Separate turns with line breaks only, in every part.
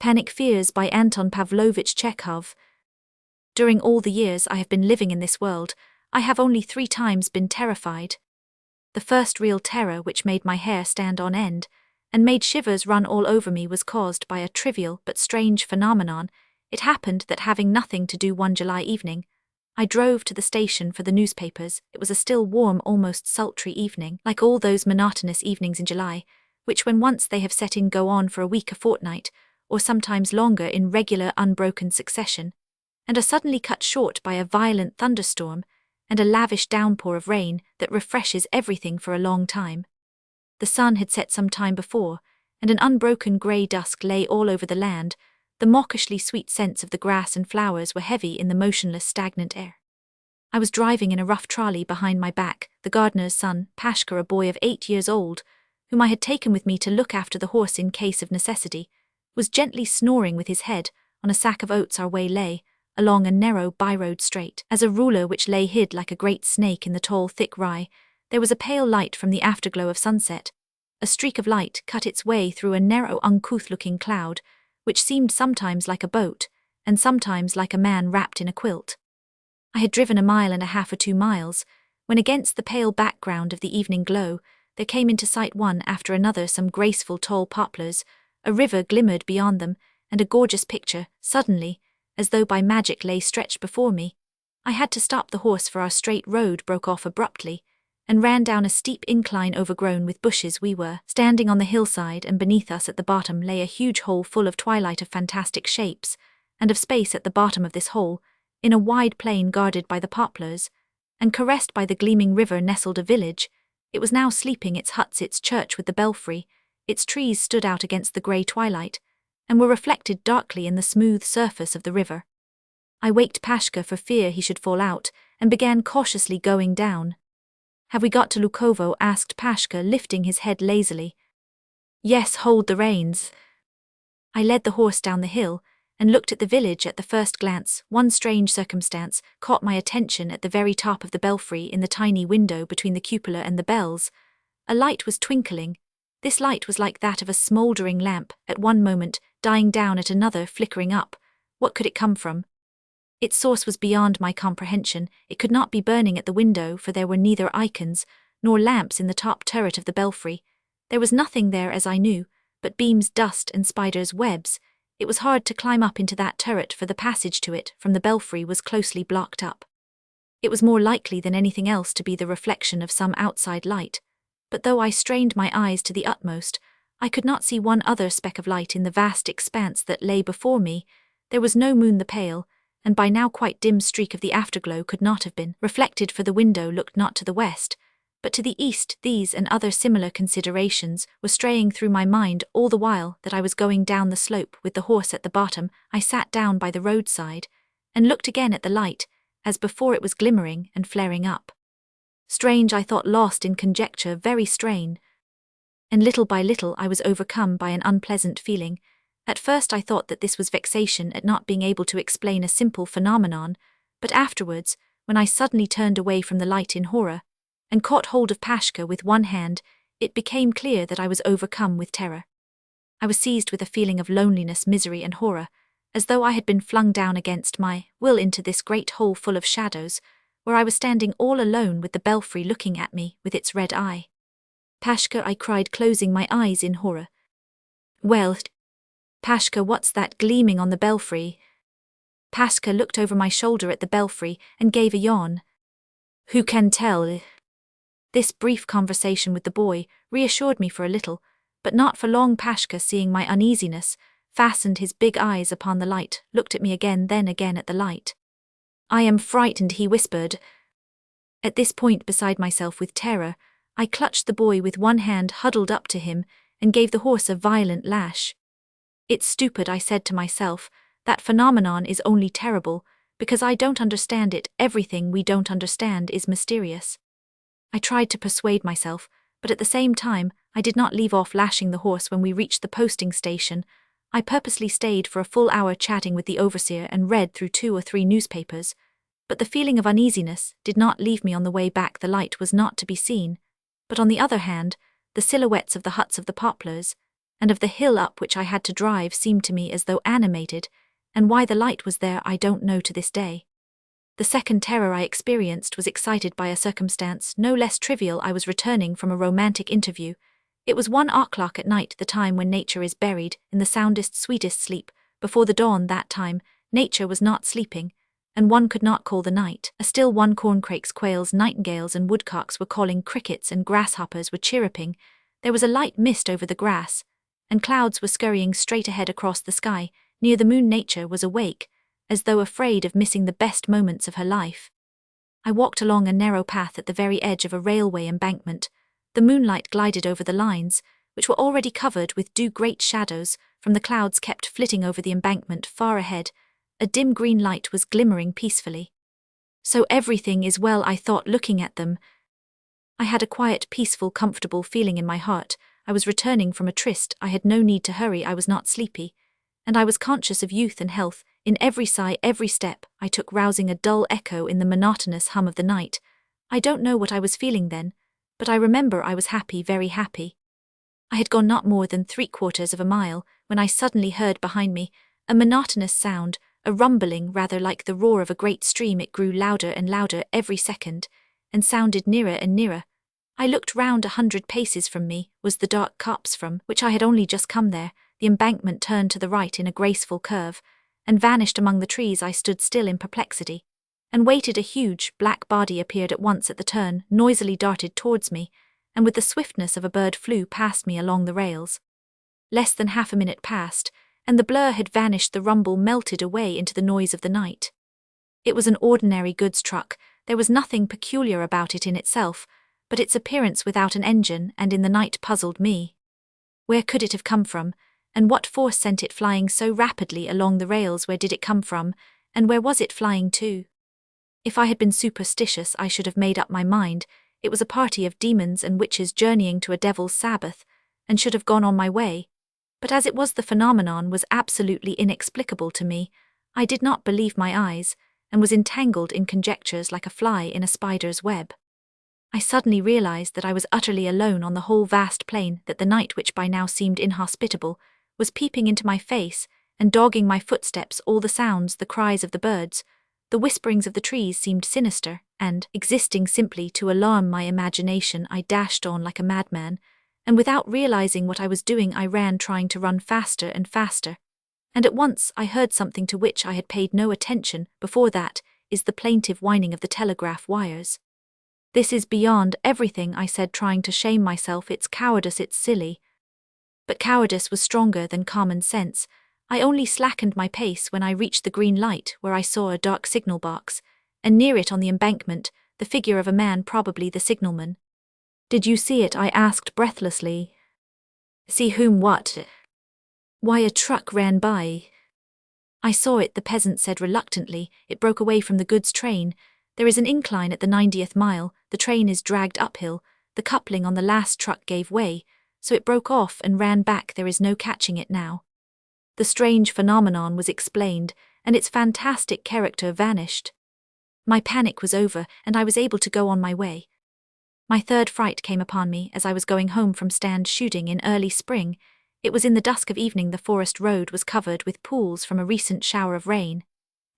Panic Fears by Anton Pavlovich Chekhov. During all the years I have been living in this world, I have only 3 times been terrified. The first real terror, which made my hair stand on end and made shivers run all over me, was caused by a trivial but strange phenomenon. It happened that, having nothing to do one July evening, I drove to the station for the newspapers. It was a still warm, almost sultry evening, like all those monotonous evenings in July, which when once they have set in go on for a week, a fortnight, or sometimes longer in regular unbroken succession, and are suddenly cut short by a violent thunderstorm and a lavish downpour of rain that refreshes everything for a long time. The sun had set some time before, and an unbroken grey dusk lay all over the land. The mawkishly sweet scents of the grass and flowers were heavy in the motionless, stagnant air. I was driving in a rough trolley. Behind my back, the gardener's son, Pashka, a boy of 8 years old, whom I had taken with me to look after the horse in case of necessity, was gently snoring with his head on a sack of oats. Our way lay along a narrow by-road straight as a ruler which lay hid like a great snake in the tall, thick rye. There was a pale light from the afterglow of sunset. A streak of light cut its way through a narrow, uncouth-looking cloud, which seemed sometimes like a boat, and sometimes like a man wrapped in a quilt. I had driven 1.5 miles or 2 miles, when against the pale background of the evening glow, there came into sight one after another some graceful tall poplars. A river glimmered beyond them, and a gorgeous picture, suddenly, as though by magic, lay stretched before me. I had to stop the horse, for our straight road broke off abruptly, and ran down a steep incline overgrown with bushes. We were standing on the hillside, and beneath us at the bottom lay a huge hole full of twilight of fantastic shapes, and of space at the bottom of this hole, in a wide plain guarded by the poplars, and caressed by the gleaming river, nestled a village. It was now sleeping, its huts, its church with the belfry. Its trees stood out against the grey twilight, and were reflected darkly in the smooth surface of the river. I waked Pashka for fear he should fall out, and began cautiously going down. "Have we got to Lukovo?" asked Pashka, lifting his head lazily. "Yes, hold the reins." I led the horse down the hill, and looked at the village. At the first glance, one strange circumstance caught my attention. At the very top of the belfry, in the tiny window between the cupola and the bells, a light was twinkling. This light was like that of a smouldering lamp, at one moment dying down, at another flickering up. What could it come from? Its source was beyond my comprehension. It could not be burning at the window, for there were neither icons nor lamps in the top turret of the belfry. There was nothing there, as I knew, but beams, dust, and spiders' webs. It was hard to climb up into that turret, for the passage to it from the belfry was closely blocked up. It was more likely than anything else to be the reflection of some outside light, but though I strained my eyes to the utmost, I could not see one other speck of light in the vast expanse that lay before me. There was no moon. The pale, and by now quite dim streak of the afterglow could not have been reflected, for the window looked not to the west, but to the east. These and other similar considerations were straying through my mind all the while that I was going down the slope with the horse at the bottom. I sat down by the roadside and looked again at the light. As before, it was glimmering and flaring up. Strange, I thought, lost in conjecture, very strange. And little by little I was overcome by an unpleasant feeling. At first I thought that this was vexation at not being able to explain a simple phenomenon, but afterwards, when I suddenly turned away from the light in horror, and caught hold of Pashka with one hand, it became clear that I was overcome with terror. I was seized with a feeling of loneliness, misery, and horror, as though I had been flung down against my will into this great hole full of shadows, where I was standing all alone with the belfry looking at me with its red eye. "Pashka," I cried, closing my eyes in horror. "Well, Pashka, what's that gleaming on the belfry?" Pashka looked over my shoulder at the belfry and gave a yawn. "Who can tell?" This brief conversation with the boy reassured me for a little, but not for long. Pashka, seeing my uneasiness, fastened his big eyes upon the light, looked at me again, then again at the light. "I am frightened," he whispered. At this point, beside myself with terror, I clutched the boy with one hand, huddled up to him, and gave the horse a violent lash. "It's stupid," I said to myself. "That phenomenon is only terrible because I don't understand it. Everything we don't understand is mysterious." I tried to persuade myself, but at the same time, I did not leave off lashing the horse. When we reached the posting station, I purposely stayed for a full hour chatting with the overseer and read through 2 or 3 newspapers, but the feeling of uneasiness did not leave me on the way back. The light was not to be seen, but on the other hand, the silhouettes of the huts of the poplars, and of the hill up which I had to drive seemed to me as though animated, and why the light was there I don't know to this day. The second terror I experienced was excited by a circumstance no less trivial. I was returning from a romantic interview. It was 1 o'clock at night, the time when nature is buried in the soundest, sweetest sleep. Before the dawn that time, nature was not sleeping, and one could not call the night a still one. Corncrakes, quails, nightingales and woodcocks were calling, crickets and grasshoppers were chirruping. There was a light mist over the grass, and clouds were scurrying straight ahead across the sky. Near the moon, nature was awake, as though afraid of missing the best moments of her life. I walked along a narrow path at the very edge of a railway embankment. The moonlight glided over the lines, which were already covered with dew. Great shadows from the clouds kept flitting over the embankment far ahead. A dim green light was glimmering peacefully. So everything is well, I thought, looking at them. I had a quiet, peaceful, comfortable feeling in my heart. I was returning from a tryst. I had no need to hurry. I was not sleepy, and I was conscious of youth and health. In every sigh, every step I took, rousing a dull echo in the monotonous hum of the night. I don't know what I was feeling then, but I remember I was happy, very happy. I had gone not more than 3/4 of a mile when I suddenly heard behind me a monotonous sound, a rumbling rather like the roar of a great stream. It grew louder and louder every second, and sounded nearer and nearer. I looked round. 100 paces from me was the dark copse from which I had only just come there. The embankment turned to the right in a graceful curve, and vanished among the trees. I stood still in perplexity, and waited. A huge, black body appeared at once at the turn, noisily darted towards me, and with the swiftness of a bird flew past me along the rails. Less than half a minute passed, and the blur had vanished. The rumble melted away into the noise of the night. It was an ordinary goods truck. There was nothing peculiar about it in itself, but its appearance without an engine and in the night puzzled me. Where could it have come from, and what force sent it flying so rapidly along the rails? Where did it come from, and where was it flying to? If I had been superstitious, I should have made up my mind. It was a party of demons and witches journeying to a devil's sabbath, and should have gone on my way. But as it was, the phenomenon was absolutely inexplicable to me. I did not believe my eyes, and was entangled in conjectures like a fly in a spider's web. I suddenly realized that I was utterly alone on the whole vast plain, that the night, which by now seemed inhospitable, was peeping into my face and dogging my footsteps. All the sounds, the cries of the birds, the whisperings of the trees seemed sinister, and, existing simply to alarm my imagination, I dashed on like a madman, and without realizing what I was doing I ran, trying to run faster and faster. And at once I heard something to which I had paid no attention before. That is the plaintive whining of the telegraph wires. "This is beyond everything," I said, trying to shame myself. "It's cowardice, it's silly." But cowardice was stronger than common sense. I only slackened my pace when I reached the green light, where I saw a dark signal box, and near it on the embankment, the figure of a man, probably the signalman. "Did you see it?" I asked breathlessly. "See whom? What?" "Why, a truck ran by." "I saw it," the peasant said reluctantly. "It broke away from the goods train. There is an incline at the 90th mile, the train is dragged uphill, the coupling on the last truck gave way, so it broke off and ran back. There is no catching it now." The strange phenomenon was explained, and its fantastic character vanished. My panic was over, and I was able to go on my way. My third fright came upon me as I was going home from stand shooting in early spring. It was in the dusk of evening. The forest road was covered with pools from a recent shower of rain,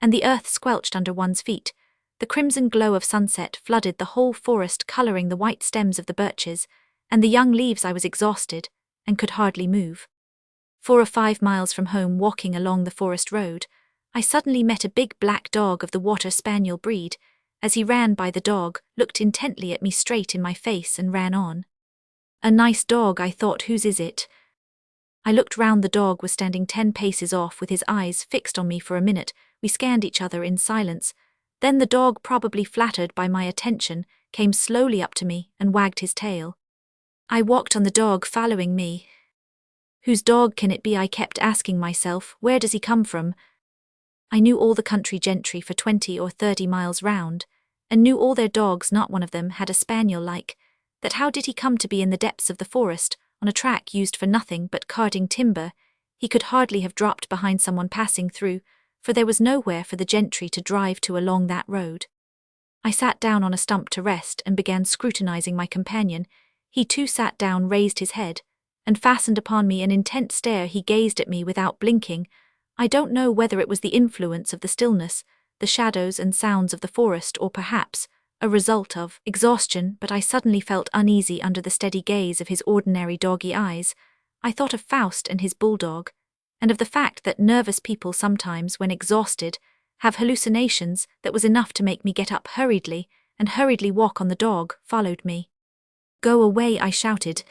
and the earth squelched under one's feet. The crimson glow of sunset flooded the whole forest, coloring the white stems of the birches and the young leaves. I was exhausted and could hardly move. 4 or 5 miles from home, walking along the forest road, I suddenly met a big black dog of the water spaniel breed. As he ran by, the dog looked intently at me straight in my face and ran on. "A nice dog," I thought. "Whose is it?" I looked round. The dog was standing 10 paces off with his eyes fixed on me. For a minute we scanned each other in silence. Then the dog, probably flattered by my attention, came slowly up to me and wagged his tail. I walked on, the dog following me. Whose dog can it be? I kept asking myself. Where does he come from? I knew all the country gentry for 20 or 30 miles round, and knew all their dogs. Not one of them had a spaniel like that. How did he come to be in the depths of the forest, on a track used for nothing but carting timber? He could hardly have dropped behind someone passing through, for there was nowhere for the gentry to drive to along that road. I sat down on a stump to rest and began scrutinizing my companion. He too sat down, raised his head, and fastened upon me an intent stare. He gazed at me without blinking. I don't know whether it was the influence of the stillness, the shadows and sounds of the forest, or perhaps a result of exhaustion, but I suddenly felt uneasy under the steady gaze of his ordinary doggy eyes. I thought of Faust and his bulldog, and of the fact that nervous people sometimes, when exhausted, have hallucinations. That was enough to make me get up hurriedly and hurriedly walk on. The dog followed me. "Go away," I shouted.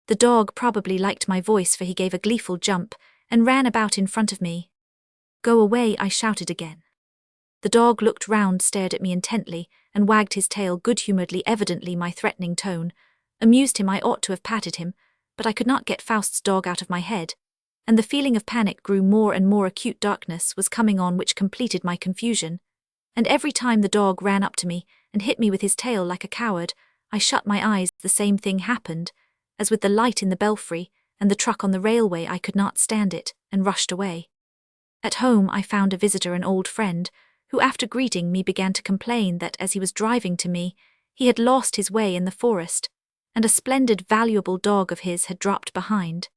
The dog probably liked my voice, for he gave a gleeful jump and ran about in front of me. "Go away," I shouted again. The dog looked round, stared at me intently, and wagged his tail good-humouredly. Evidently my threatening tone amused him. I ought to have patted him, but I could not get Faust's dog out of my head, and the feeling of panic grew more and more acute. Darkness was coming on, which completed my confusion, and every time the dog ran up to me and hit me with his tail like a coward, I shut my eyes. The same thing happened as with the light in the belfry and the truck on the railway. I could not stand it, and rushed away. At home I found a visitor, an old friend, who after greeting me began to complain that as he was driving to me, he had lost his way in the forest, and a splendid valuable dog of his had dropped behind.